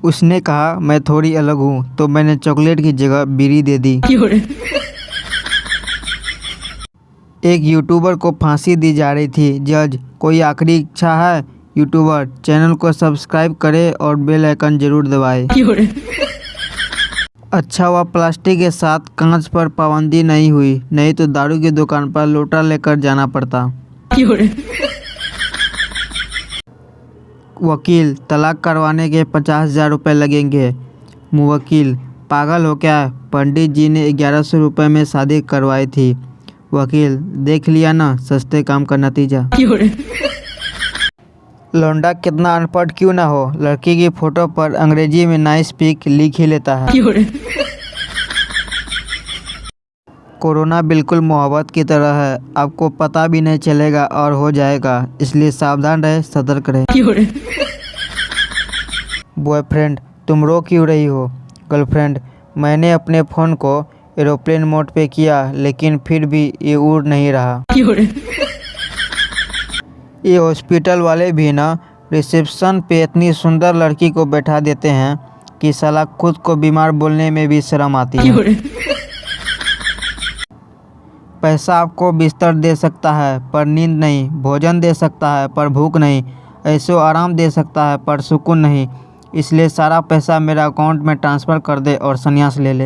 उसने कहा मैं थोड़ी अलग हूँ तो मैंने चॉकलेट की जगह बीड़ी दे दी। एक यूट्यूबर को फांसी दी जा रही थी। जज, कोई आखिरी इच्छा है? यूट्यूबर, चैनल को सब्सक्राइब करें और बेल आइकन जरूर दबाएं। अच्छा हुआ प्लास्टिक के साथ कांच पर पाबंदी नहीं हुई, नहीं तो दारू की दुकान पर लोटा लेकर जाना पड़ता। वकील, तलाक करवाने के 50,000 रुपये लगेंगे। मुवक्किल, पागल हो क्या? पंडित जी ने 1100 रुपये में शादी करवाई थी। वकील, देख लिया ना सस्ते काम का नतीजा। लौंडा कितना अनपढ़ क्यों ना हो, लड़की की फोटो पर अंग्रेजी में नाइस पिक लिख ही लेता है। कोरोना बिल्कुल मोहब्बत की तरह है, आपको पता भी नहीं चलेगा और हो जाएगा, इसलिए सावधान रहे, सतर्क रहे। बॉयफ्रेंड, तुम रो क्यों रही हो? गर्लफ्रेंड, मैंने अपने फ़ोन को एरोप्लेन मोड पे किया लेकिन फिर भी ये उड़ नहीं रहा। ये हॉस्पिटल वाले भी ना रिसेप्शन पे इतनी सुंदर लड़की को बैठा देते हैं कि साला खुद को बीमार बोलने में भी शर्म आती है। पैसा आपको बिस्तर दे सकता है पर नींद नहीं, भोजन दे सकता है पर भूख नहीं, ऐसो आराम दे सकता है पर सुकून नहीं, इसलिए सारा पैसा मेरा अकाउंट में ट्रांसफ़र कर दे और संन्यास ले ले।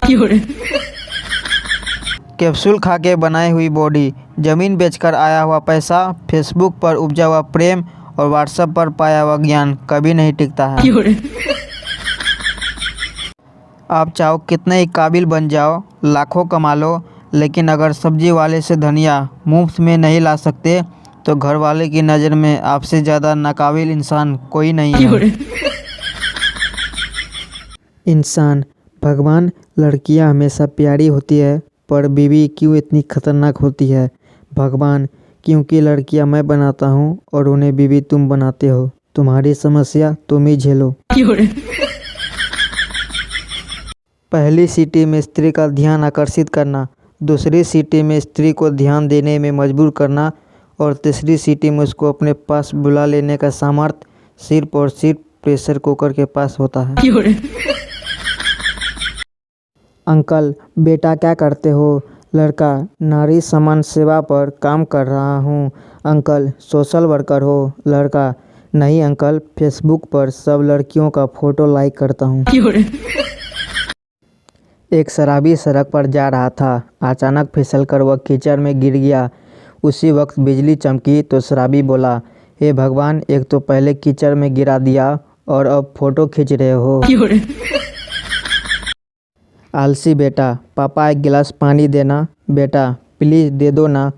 कैप्सूल खा के बनाई हुई बॉडी, ज़मीन बेचकर आया हुआ पैसा, फेसबुक पर उपजा हुआ प्रेम और व्हाट्सएप पर पाया हुआ ज्ञान कभी नहीं टिकता है। आप चाहो कितने ही काबिल बन जाओ, लाखों कमा लो, लेकिन अगर सब्जी वाले से धनिया मुफ्त में नहीं ला सकते तो घर वाले की नज़र में आपसे ज़्यादा नाकाबिल इंसान कोई नहीं है। इंसान, भगवान, लड़कियां हमेशा प्यारी होती है पर बीवी क्यों इतनी खतरनाक होती है? भगवान, क्योंकि लड़कियां मैं बनाता हूँ और उन्हें बीवी तुम बनाते हो, तुम्हारी समस्या तुम ही झेलो। पहली सीटी में स्त्री का ध्यान आकर्षित करना, दूसरी सीटी में स्त्री को ध्यान देने में मजबूर करना और तीसरी सीटी में उसको अपने पास बुला लेने का सामर्थ्य सिर्फ और सिर्फ प्रेशर कुकर के पास होता है। अंकल, बेटा क्या करते हो? लड़का, नारी समाज सेवा पर काम कर रहा हूँ। अंकल, सोशल वर्कर हो? लड़का, नहीं अंकल, फेसबुक पर सब लड़कियों का फ़ोटो लाइक करता हूँ। एक शराबी सड़क पर जा रहा था, अचानक फिसलकर वह कीचड़ में गिर गया। उसी वक्त बिजली चमकी तो शराबी बोला, हे भगवान, एक तो पहले कीचड़ में गिरा दिया और अब फ़ोटो खींच रहे हो। आलसी बेटा, पापा एक गिलास पानी देना। बेटा, प्लीज़ दे दो ना।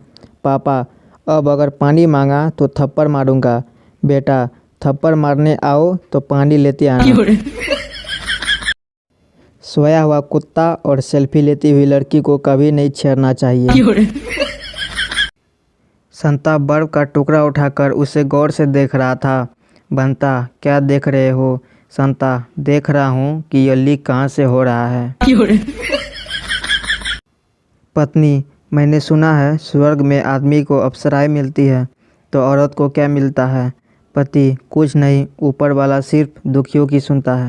पापा, अब अगर पानी मांगा तो थप्पड़ मारूंगा। बेटा, थप्पड़ मारने आओ तो पानी लेते आना। सोया हुआ कुत्ता और सेल्फी लेती हुई लड़की को कभी नहीं छेड़ना चाहिए। संता बर्फ का टुकड़ा उठाकर उसे गौर से देख रहा था। बंता, क्या देख रहे हो? संता, देख रहा हूँ कि यह लीक कहाँ से हो रहा है। पत्नी, मैंने सुना है स्वर्ग में आदमी को अप्सराएं मिलती है, तो औरत को क्या मिलता है? पति, कुछ नहीं, ऊपर वाला सिर्फ दुखियों की सुनता है।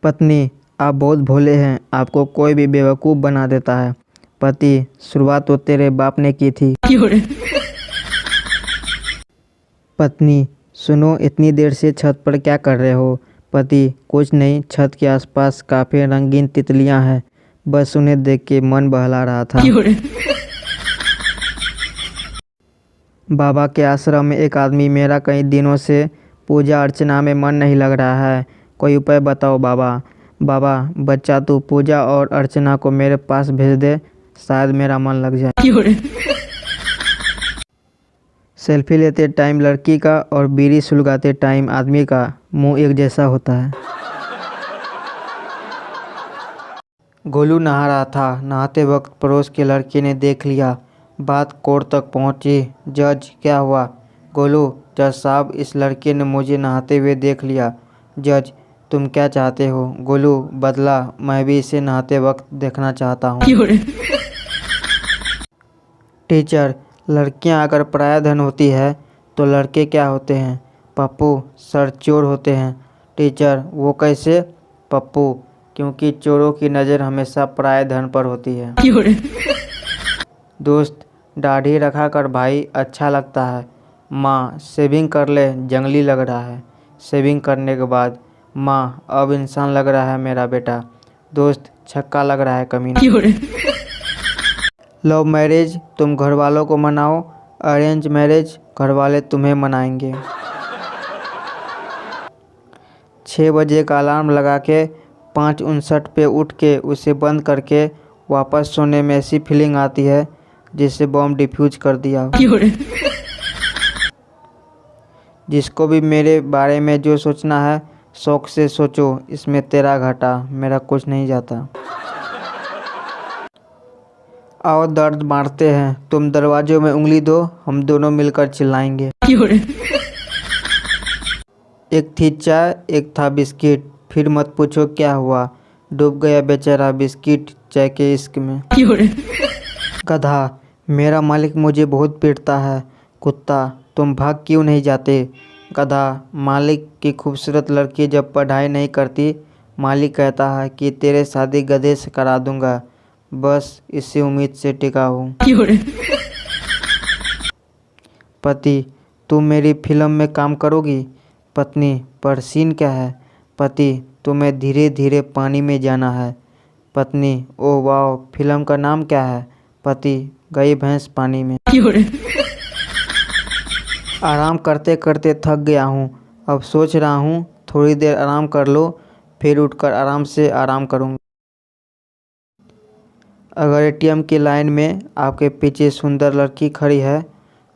पत्नी, आप बहुत भोले हैं, आपको कोई भी बेवकूफ़ बना देता है। पति, शुरुआत तो तेरे बाप ने की थी। पत्नी, सुनो, इतनी देर से छत पर क्या कर रहे हो? पति, कुछ नहीं, छत के आसपास काफ़ी रंगीन तितलियां हैं, बस उन्हें देख के मन बहला रहा था। बाबा के आश्रम में एक आदमी, मेरा कई दिनों से पूजा अर्चना में मन नहीं लग रहा है, कोई उपाय बताओ बाबा। बाबा, बच्चा तू पूजा और अर्चना को मेरे पास भेज दे, शायद मेरा मन लग जाए। सेल्फी लेते टाइम लड़की का और बीड़ी सुलगाते टाइम आदमी का मुंह एक जैसा होता है। गोलू नहा रहा था, नहाते वक्त पड़ोस के लड़के ने देख लिया, बात कोर्ट तक पहुंची। जज, क्या हुआ? गोलू, जज साहब, इस लड़के ने मुझे नहाते हुए देख लिया। जज, तुम क्या चाहते हो? गोलू, बदला, मैं भी इसे नहाते वक्त देखना चाहता हूँ। टीचर, लड़कियाँ अगर पराया धन होती है तो लड़के क्या होते हैं? पप्पू, सर चोर होते हैं। टीचर, वो कैसे? पप्पू, क्योंकि चोरों की नज़र हमेशा पराये धन पर होती है। दोस्त, दाढ़ी रखा कर भाई, अच्छा लगता है। माँ, शेविंग कर ले, जंगली लग रहा है। शेविंग करने के बाद, माँ, अब इंसान लग रहा है मेरा बेटा। दोस्त, छक्का लग रहा है कमीना। लव मैरिज तुम घर वालों को मनाओ, अरेंज मैरिज घर वाले तुम्हें मनाएंगे। 6 बजे का अलार्म लगा के 5:59 पे उठ के उसे बंद करके वापस सोने में ऐसी फीलिंग आती है जिससे बॉम्ब डिफ्यूज कर दिया हो। जिसको भी मेरे बारे में जो सोचना है शौक से सोचो, इसमें तेरा घाटा, मेरा कुछ नहीं जाता। आओ दर्द मारते हैं, तुम दरवाजों में उंगली दो, हम दोनों मिलकर चिल्लाएंगे। एक थी चाय, एक था बिस्किट, फिर मत पूछो क्या हुआ, डूब गया बेचारा बिस्किट चाय के इश्क में। गधा, मेरा मालिक मुझे बहुत पीटता है। कुत्ता, तुम भाग क्यों नहीं जाते? गधा, मालिक की खूबसूरत लड़की जब पढ़ाई नहीं करती, मालिक कहता है कि तेरे शादी गधे से करा दूंगा, बस इसी उम्मीद से टिका हूँ। पति, तुम मेरी फिल्म में काम करोगी? पत्नी, पर सीन क्या है? पति, तुम्हें धीरे धीरे पानी में जाना है। पत्नी, ओह वाह, फिल्म का नाम क्या है? पति, गई भैंस पानी में। आराम करते करते थक गया हूँ, अब सोच रहा हूँ थोड़ी देर आराम कर लो, फिर उठकर आराम से आराम करूँगा। अगर एटीएम की लाइन में आपके पीछे सुंदर लड़की खड़ी है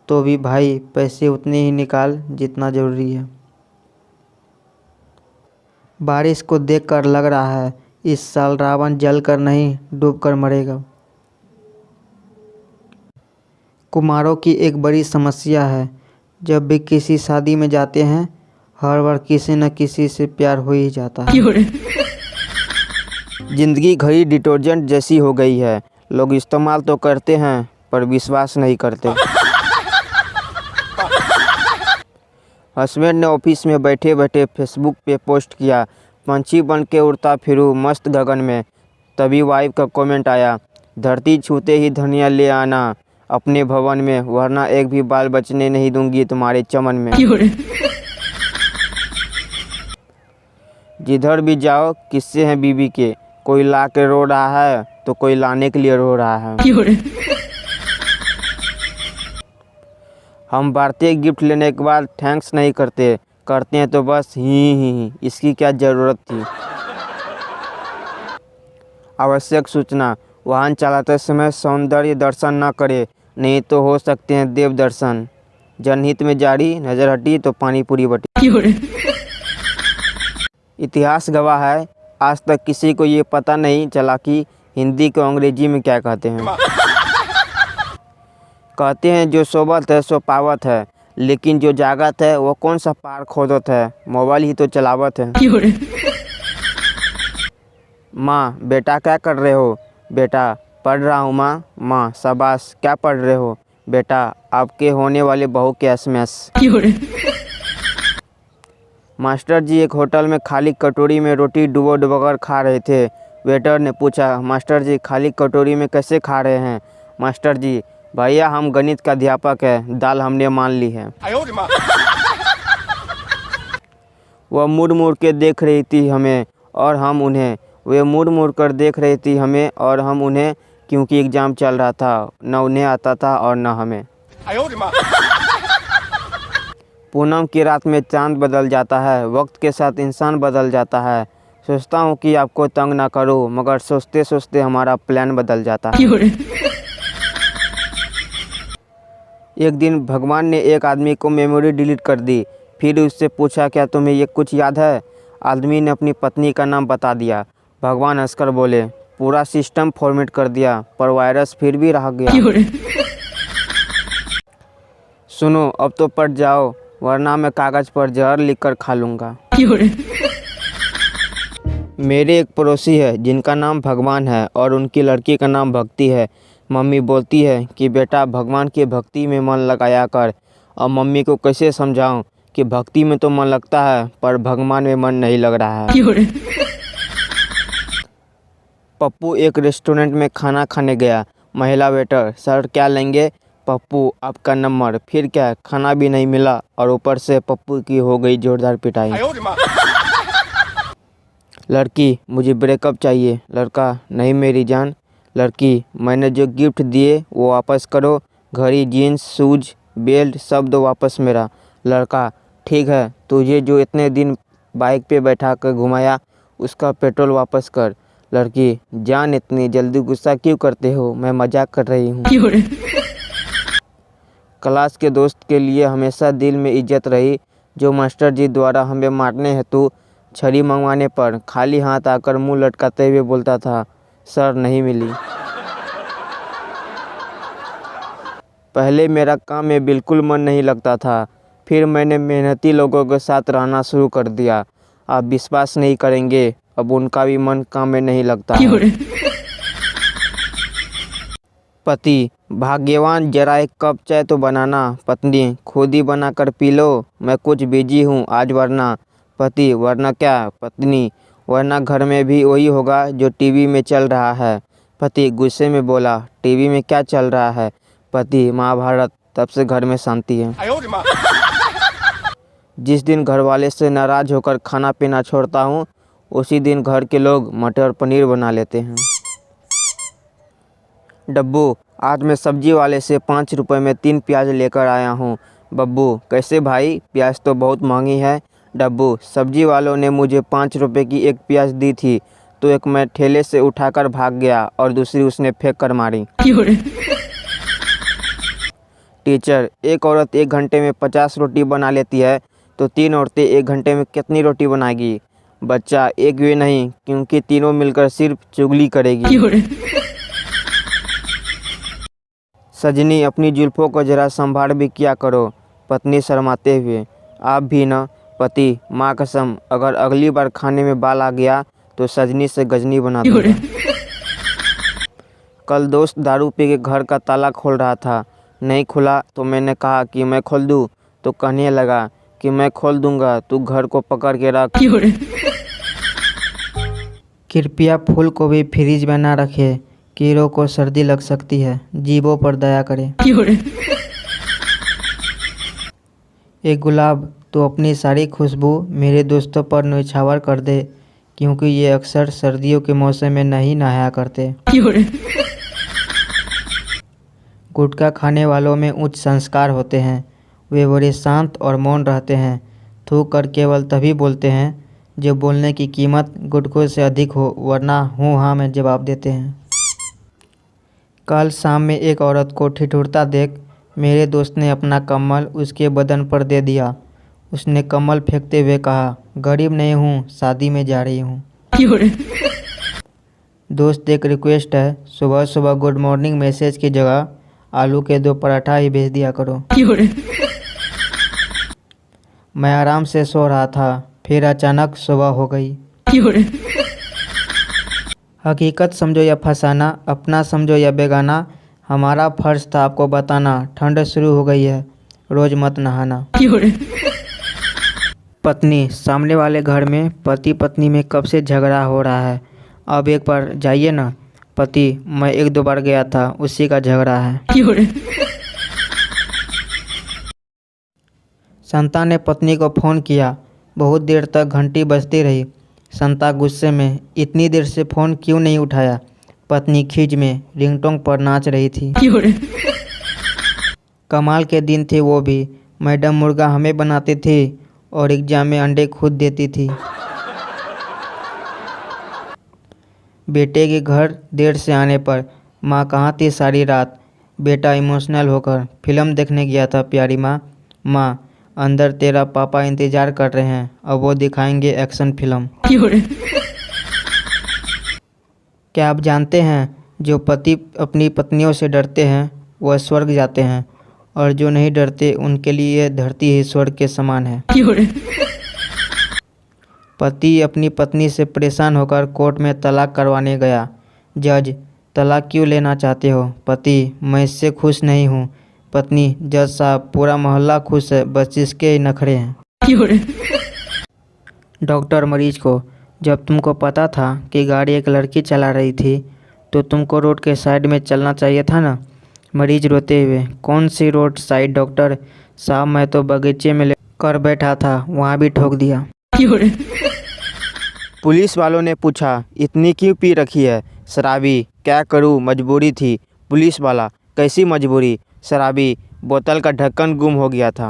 तो भी भाई पैसे उतने ही निकाल जितना ज़रूरी है। बारिश को देखकर लग रहा है इस साल रावण जलकर नहीं डूबकर मरेगा। कुमारों की एक बड़ी समस्या है, जब भी किसी शादी में जाते हैं हर बार किसी न किसी से प्यार हो ही जाता है। जिंदगी घड़ी डिटर्जेंट जैसी हो गई है, लोग इस्तेमाल तो करते हैं पर विश्वास नहीं करते। हस्बैंड ने ऑफिस में बैठे बैठे फेसबुक पे पोस्ट किया, पंछी बन के उड़ता फिरूं मस्त गगन में। तभी वाइफ का कमेंट आया, धरती छूते ही धनिया ले आना अपने भवन में, वरना एक भी बाल बचने नहीं दूंगी तुम्हारे चमन में। जिधर भी जाओ किस्से हैं बीवी के, कोई ला के रो रहा है तो कोई लाने के लिए रो रहा है। हम भारतीय गिफ्ट लेने के बाद थैंक्स नहीं करते, करते हैं तो बस ही, इसकी क्या ज़रूरत थी। आवश्यक सूचना, वाहन चलाते समय सौंदर्य दर्शन न करें, नहीं तो हो सकते हैं देव दर्शन। जनहित में जारी, नज़र हटी तो पानी पूरी बटी। इतिहास गवाह है, आज तक किसी को ये पता नहीं चला कि हिंदी को अंग्रेजी में क्या कहते हैं। कहते हैं जो सोबत है सो पावत है, लेकिन जो जागत है वो कौन सा पार खोदत है, मोबाइल ही तो चलावत है। माँ, बेटा क्या कर रहे हो? बेटा, पढ़ रहा हूँ माँ। माँ, शाबाश, क्या पढ़ रहे हो? बेटा, आपके होने वाले बहू के एसएमएस। मास्टर जी एक होटल में खाली कटोरी में रोटी डुबो डुबोकर खा रहे थे। वेटर ने पूछा, मास्टर जी खाली कटोरी में कैसे खा रहे हैं? मास्टर जी, भैया हम गणित का अध्यापक है, दाल हमने मान ली है। वह मुड़ मुड़ के देख रही थी हमें और हम उन्हें, वे मुड़ मुड़ कर देख रही थी हमें और हम उन्हें, क्योंकि एग्ज़ाम चल रहा था, न उन्हें आता था और न हमें। पूनम की रात में चांद बदल जाता है, वक्त के साथ इंसान बदल जाता है। सोचता हूँ कि आपको तंग ना करूँ, मगर सोचते सोचते हमारा प्लान बदल जाता है। एक दिन भगवान ने एक आदमी को मेमोरी डिलीट कर दी, फिर उससे पूछा क्या तुम्हें ये कुछ याद है? आदमी ने अपनी पत्नी का नाम बता दिया। भगवान हंसकर बोले, पूरा सिस्टम फॉर्मेट कर दिया पर वायरस फिर भी रह गया। सुनो अब तो पढ़ जाओ, वरना मैं कागज़ पर जहर लिखकर खा लूँगा। मेरे एक पड़ोसी है जिनका नाम भगवान है और उनकी लड़की का नाम भक्ति है। मम्मी बोलती है कि बेटा भगवान की भक्ति में मन लगाया कर। अब मम्मी को कैसे समझाऊं कि भक्ति में तो मन लगता है पर भगवान में मन नहीं लग रहा है। पप्पू एक रेस्टोरेंट में खाना खाने गया। महिला वेटर, सर क्या लेंगे? पप्पू, आपका नंबर। फिर क्या, खाना भी नहीं मिला और ऊपर से पप्पू की हो गई जोरदार पिटाई। लड़की, मुझे ब्रेकअप चाहिए। लड़का, नहीं मेरी जान। लड़की, मैंने जो गिफ्ट दिए वो वापस करो। घड़ी, जीन्स, शूज, बेल्ट सब दो वापस मेरा। लड़का, ठीक है, तुझे जो इतने दिन बाइक पे बैठा कर घुमाया उसका पेट्रोल वापस कर। लड़की, जान इतनी जल्दी गुस्सा क्यों करते हो? मैं मजाक कर रही हूँ। क्लास के दोस्त के लिए हमेशा दिल में इज्जत रही, जो मास्टर जी द्वारा हमें मारने हेतु छड़ी मंगवाने पर खाली हाथ आकर मुंह लटकाते हुए बोलता था, सर नहीं मिली। पहले मेरा काम में बिल्कुल मन नहीं लगता था, फिर मैंने मेहनती लोगों के साथ रहना शुरू कर दिया। आप विश्वास नहीं करेंगे, अब उनका भी मन काम में नहीं लगता है। पति, भाग्यवान, जरा एक कप चाय तो बनाना। पत्नी, खुद ही बना कर पी लो, मैं कुछ बिजी हूँ आज वरना। पति, वरना क्या? पत्नी, वरना घर में भी वही होगा जो टीवी में चल रहा है। पति गुस्से में बोला, टीवी में क्या चल रहा है? पति, महाभारत। तब से घर में शांति है। जिस दिन घर वाले से नाराज होकर खाना पीना छोड़ता हूँ उसी दिन घर के लोग मटर पनीर बना लेते हैं। डब्बू, आज मैं सब्जी वाले से 5 रुपए में 3 प्याज लेकर आया हूँ। बब्बू, कैसे भाई, प्याज तो बहुत महंगी है। डब्बू, सब्जी वालों ने मुझे 5 रुपए की एक प्याज दी थी तो एक मैं ठेले से उठाकर भाग गया और दूसरी उसने फेंक कर मारी। टीचर, एक औरत 1 घंटे में 50 रोटी बना लेती है तो 3 औरतें 1 घंटे में कितनी रोटी बनाएगी? बच्चा, एक भी नहीं, क्योंकि तीनों मिलकर सिर्फ चुगली करेगी। सजनी, अपनी जुल्फों को जरा संभाल भी किया करो। पत्नी शर्माते हुए, आप भी ना। पति, माँ कसम, अगर अगली बार खाने में बाल आ गया तो सजनी से गजनी बना दूंगा। कल दोस्त दारू पी के घर का ताला खोल रहा था, नहीं खुला तो मैंने कहा कि मैं खोल दूँ, तो कहने लगा कि मैं खोल दूंगा, तू घर को पकड़ के रख। कृपया फूल को भी फ्रिज में ना रखें, कीड़ों को सर्दी लग सकती है, जीवों पर दया करें। एक गुलाब, तो अपनी सारी खुशबू मेरे दोस्तों पर न्यौछावर कर दे, क्योंकि ये अक्सर सर्दियों के मौसम में नहीं नहाया करते। गुटखा खाने वालों में उच्च संस्कार होते हैं, वे बड़े शांत और मौन रहते हैं, थूक कर केवल तभी बोलते हैं जब बोलने की कीमत गुटखों से अधिक हो, वरना हूँ हाँ में जवाब देते हैं। कल शाम में एक औरत को ठिठुरता देख मेरे दोस्त ने अपना कम्बल उसके बदन पर दे दिया। उसने कम्बल फेंकते हुए कहा, गरीब नहीं हूँ, शादी में जा रही हूँ। दोस्त, एक रिक्वेस्ट है, सुबह सुबह गुड मॉर्निंग मैसेज की जगह आलू के 2 पराठा ही भेज दिया करो। मैं आराम से सो रहा था, फिर अचानक सुबह हो गई। हकीकत समझो या फसाना, अपना समझो या बेगाना, हमारा फर्ज था आपको बताना, ठंड शुरू हो गई है, रोज मत नहाना। पत्नी, सामने वाले घर में पति पत्नी में कब से झगड़ा हो रहा है, अब एक बार जाइए ना। पति, मैं 1-2 बार गया था, उसी का झगड़ा है। संता ने पत्नी को फ़ोन किया, बहुत देर तक घंटी बजती रही। संता गुस्से में, इतनी देर से फ़ोन क्यों नहीं उठाया? पत्नी खीज में रिंगटोन पर नाच रही थी। कमाल के दिन थे वो भी, मैडम मुर्गा हमें बनाती थी और एग्जाम में अंडे खुद देती थी। बेटे के घर देर से आने पर माँ कहाँ थी सारी रात? बेटा इमोशनल होकर, फिल्म देखने गया था प्यारी माँ। माँ, अंदर तेरा पापा इंतजार कर रहे हैं, अब वो दिखाएंगे एक्शन फिल्म। क्या आप जानते हैं, जो पति अपनी पत्नियों से डरते हैं वह स्वर्ग जाते हैं, और जो नहीं डरते उनके लिए धरती ही स्वर्ग के समान है। पति अपनी पत्नी से परेशान होकर कोर्ट में तलाक करवाने गया। जज, तलाक क्यों लेना चाहते हो? पति, मैं इससे खुश नहीं हूँ। पत्नी, जज साहब, पूरा मोहल्ला खुश है, बस इसके ही नखरे हैं। डॉक्टर मरीज को, जब तुमको पता था कि गाड़ी एक लड़की चला रही थी तो तुमको रोड के साइड में चलना चाहिए था ना। मरीज रोते हुए, कौन सी रोड साइड डॉक्टर साहब, मैं तो बगीचे में कर बैठा था, वहाँ भी ठोक दिया। पुलिस वालों ने पूछा, इतनी क्यों पी रखी है? शराबी, क्या करूँ, मजबूरी थी। पुलिस वाला, कैसी मजबूरी? शराबी, बोतल का ढक्कन गुम हो गया था।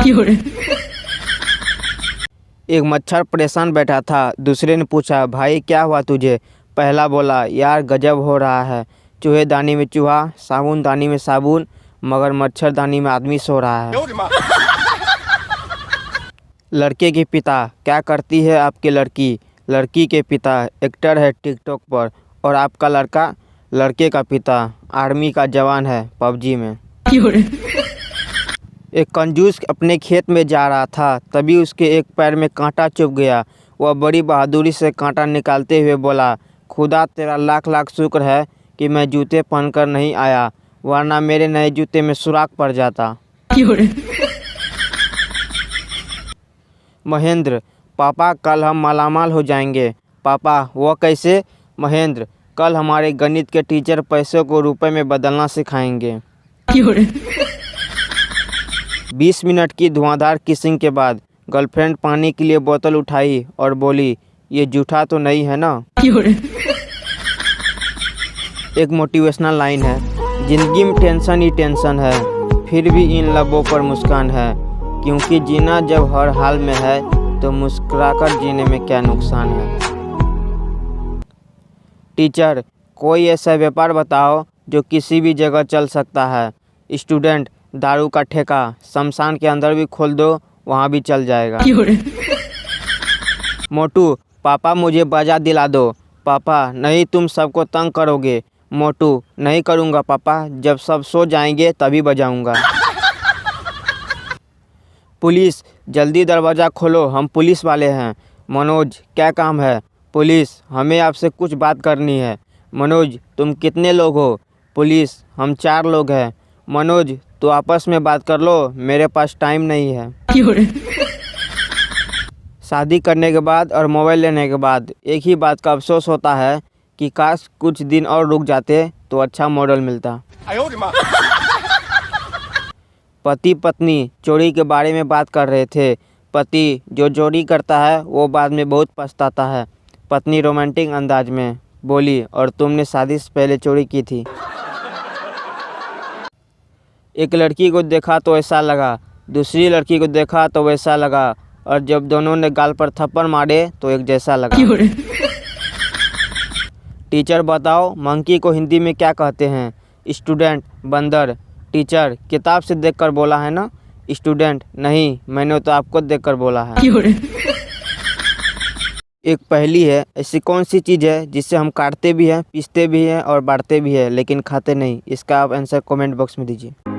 एक मच्छर परेशान बैठा था, दूसरे ने पूछा, भाई क्या हुआ तुझे? पहला बोला, यार गजब हो रहा है, चूहेदानी में चूहा, साबुनदानी में साबुन, मगर मच्छरदानी में आदमी सो रहा है। लड़के के पिता, क्या करती है आपकी लड़की? लड़की के पिता, एक्टर है टिकटॉक पर। और आपका लड़का? लड़के का पिता, आर्मी का जवान है पबजी में। एक कंजूस अपने खेत में जा रहा था, तभी उसके एक पैर में कांटा चुभ गया। वह बड़ी बहादुरी से कांटा निकालते हुए बोला, खुदा तेरा लाख लाख शुक्र है कि मैं जूते पहनकर नहीं आया, वरना मेरे नए जूते में सुराख पड़ जाता। महेंद्र, पापा कल हम मालामाल हो जाएंगे। पापा, वो कैसे? महेंद्र, कल हमारे गणित के टीचर पैसों को रुपए में बदलना सिखाएंगे। 20 मिनट की धुआंधार किसिंग के बाद गर्लफ्रेंड पानी के लिए बोतल उठाई और बोली, ये जूठा तो नहीं है ना? एक मोटिवेशनल लाइन है, जिंदगी में टेंशन ही टेंशन है, फिर भी इन लबों पर मुस्कान है, क्योंकि जीना जब हर हाल में है तो मुस्कुराकर जीने में क्या नुकसान है। टीचर, कोई ऐसा व्यापार बताओ जो किसी भी जगह चल सकता है। स्टूडेंट, दारू का ठेका, शमशान के अंदर भी खोल दो, वहाँ भी चल जाएगा। मोटू, पापा मुझे बाजा दिला दो। पापा, नहीं, तुम सबको तंग करोगे। मोटू, नहीं करूँगा पापा, जब सब सो जाएंगे तभी बजाऊँगा। पुलिस, जल्दी दरवाज़ा खोलो, हम पुलिस वाले हैं। मनोज, क्या काम है? पुलिस, हमें आपसे कुछ बात करनी है। मनोज, तुम कितने लोग हो? पुलिस, हम 4 लोग हैं। मनोज, तो आपस में बात कर लो, मेरे पास टाइम नहीं है। शादी करने के बाद और मोबाइल लेने के बाद एक ही बात का अफसोस होता है कि काश कुछ दिन और रुक जाते तो अच्छा मॉडल मिलता। पति पत्नी चोरी के बारे में बात कर रहे थे। पति जो चोरी करता है वो बाद में बहुत पछताता है। पत्नी रोमांटिक अंदाज में बोली, और तुमने शादी से पहले चोरी की थी। एक लड़की को देखा तो ऐसा लगा, दूसरी लड़की को देखा तो वैसा लगा, और जब दोनों ने गाल पर थप्पड़ मारे तो एक जैसा लगा। टीचर, बताओ मंकी को हिंदी में क्या कहते हैं? स्टूडेंट, बंदर। टीचर, किताब से देखकर बोला है ना? स्टूडेंट, नहीं, मैंने तो आपको देखकर बोला है। एक पहेली है, ऐसी कौन सी चीज़ है जिससे हम काटते भी हैं, पीसते भी हैं और बांटते भी हैं, लेकिन खाते नहीं? इसका आप आंसर कमेंट बॉक्स में दीजिए।